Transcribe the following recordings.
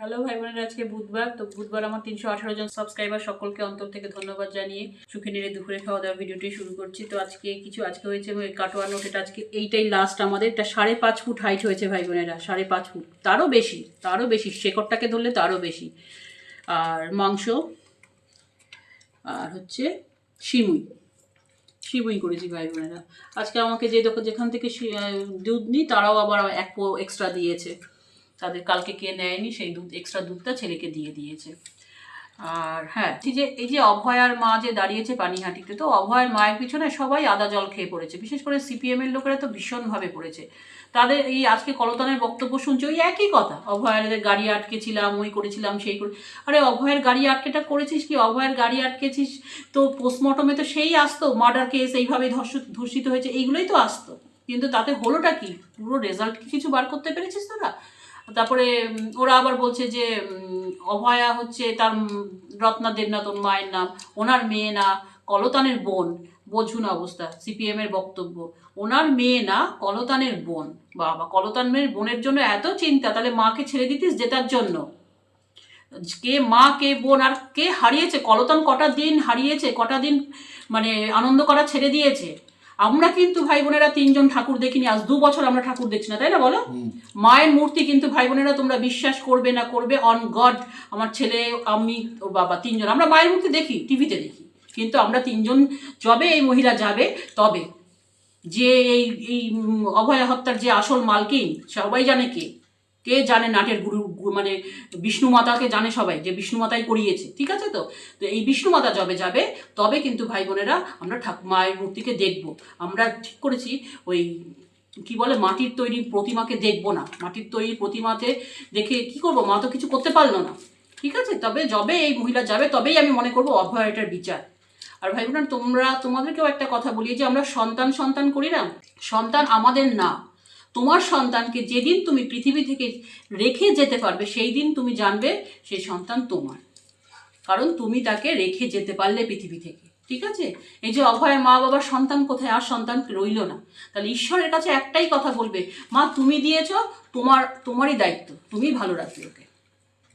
Hello ভাই বোনেরা, আজকে বুধবার। তো বুধবার আমার 318 জন সাবস্ক্রাইবার, সকলকে অন্তর থেকে ধন্যবাদ জানিয়ে সুখে নিরে দুপুরে খাওয়া দাওয়া ভিডিওটি শুরু করছি। তো আজকে হয়েছে কাটোয়া নোট, এটা আজকে এইটাই লাস্ট আমাদের। এটা 5.5 ফুট হাইট হয়েছে ভাই বোনেরা, 5.5 ফুট, তারও বেশি শেকড়টাকে ধরলে তারও বেশি। আর মাংস আর হচ্ছে সিমুই করেছি ভাই বোনেরা। আজকে আমাকে যেখান থেকে দুধ নিই তারাও আবার 1 পো এক্সট্রা দিয়েছে। তাদের কালকে কে নেয়নি সেই এক্সট্রা দুধটা ছেলেকে দিয়ে দিয়েছে। আর হ্যাঁ, এই যে অভয়ার মা যে দাঁড়িয়েছে পানিহাটিতে, তো অভয়ার মায়ের পিছনে সবাই আদা জল খেয়ে পড়েছে, বিশেষ করে সিপিএম এর লোকেরা তো ভীষণভাবে পড়েছে। তাদের এই আজকে কলতানের বক্তব্য শুনছে, ওই একই কথা, অভয়ের গাড়ি আটকেছিলাম, ওই করেছিলাম, সেই করে। আরে অভয়ের গাড়ি আটকেটা করেছিস কি? অভয়ের গাড়ি আটকেছিস তো পোস্টমর্টমে তো সেই আসতো, মার্ডার কেস এইভাবে ধর্ষিত হয়েছে, এইগুলোই তো আসতো। কিন্তু তাতে হলোটা কি? পুরো রেজাল্ট কিছু বার করতে পেরেছিস তোরা? তারপরে ওরা আবার বলছে যে অভয়া হচ্ছে তার রত্না দেবনাথ ওর মায়ের নাম, ওনার মেয়ে না, কলতানের বোন। বোঝুন অবস্থা, সিপিএম এর বক্তব্য, ওনার মেয়ে না, কলতানের বোন। বাবা, কলতানের বোনের জন্য এত চিন্তা, তাহলে মাকে ছেড়ে দিতিস জেতার জন্য? কে মা কে বোন আর কে হারিয়েছে? কলতান কটা দিন হারিয়েছে, কটা দিন মানে আনন্দ করা ছেড়ে দিয়েছে। আমরা কিন্তু ভাই বোনেরা 3 জন ঠাকুর দেখিনি, আজ 2 বছর আমরা ঠাকুর দেখছি না, তাই না বলো? মায়ের মূর্তি কিন্তু ভাই বোনেরা তোমরা বিশ্বাস করবে না করবে, অন গড, আমার ছেলে, আমি, ওর বাবা, 3 জন আমরা মায়ের মূর্তি দেখি, টিভিতে দেখি, কিন্তু আমরা 3 জন যবে এই মহিলা যাবে তবে যে এই অভয়া হত্যার যে আসল মালকিন সবাই জানে কে জানে, নাটের গুরু মানে বিষ্ণু মাতাকে জানে সবাই, যে বিষ্ণু মাতাই করিয়েছে, ঠিক আছে? তো এই বিষ্ণু মাতা যবে যাবে তবে কিন্তু ভাই বোনেরা আমরা মায়ের মূর্তিকে দেখব। আমরা ঠিক করেছি ওই কি বলে মাটির তৈরি প্রতিমাকে দেখব না। মাটির তৈরি প্রতিমাতে দেখে কি করব? মা তো কিছু করতে পারলো না, ঠিক আছে? তবে যবে এই মহিলা যাবে তবেই আমি মনে করবো অভয়াটার বিচার। আর ভাই বোন, তোমাদেরকেও একটা কথা বলি, যে আমরা সন্তান করি না, সন্তান আমাদের না, তোমার সন্তানকে যেদিন তুমি পৃথিবী থেকে রেখে যেতে পারবে সেই দিন তুমি জানবে সেই সন্তান তোমার, কারণ তুমি তাকে রেখে যেতে পারলে পৃথিবী থেকে, ঠিক আছে? এই যে অভয়ের মা বাবার সন্তান কোথায়? আর সন্তান রইল না। তাহলে ঈশ্বরের কাছে একটাই কথা বলবে, মা তুমি দিয়েছ, তোমারই দায়িত্ব, তুমি ভালো রাখবে ওকে,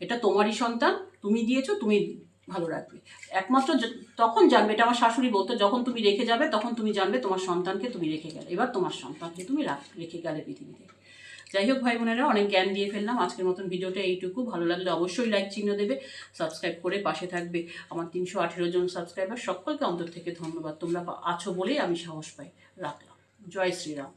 এটা তোমারই সন্তান, তুমি দিয়েছো, তুমি ভালো রাখবে। একমাত্র তখন জানবে, এটা আমার শাশুড়ি বলতো, যখন তুমি রেখে যাবে তখন তুমি জানবে তোমার সন্তানকে তুমি রেখে গেলে, এবার তোমার সন্তানকে তুমি রেখে গেলে পৃথিবীতে। যাই হোক ভাই বোনেরা, অনেক জ্ঞান দিয়ে ফেললাম আজকের মতন ভিডিওটা এইটুকু। ভালো লাগলে অবশ্যই লাইক চিহ্ন দেবে, সাবস্ক্রাইব করে পাশে থাকবে। আমার 318 জন সাবস্ক্রাইবার, সকলকে অন্তর থেকে ধন্যবাদ। তোমরা আছো বলেই আমি সাহস পাই। রাখলাম। জয় শ্রীরাম।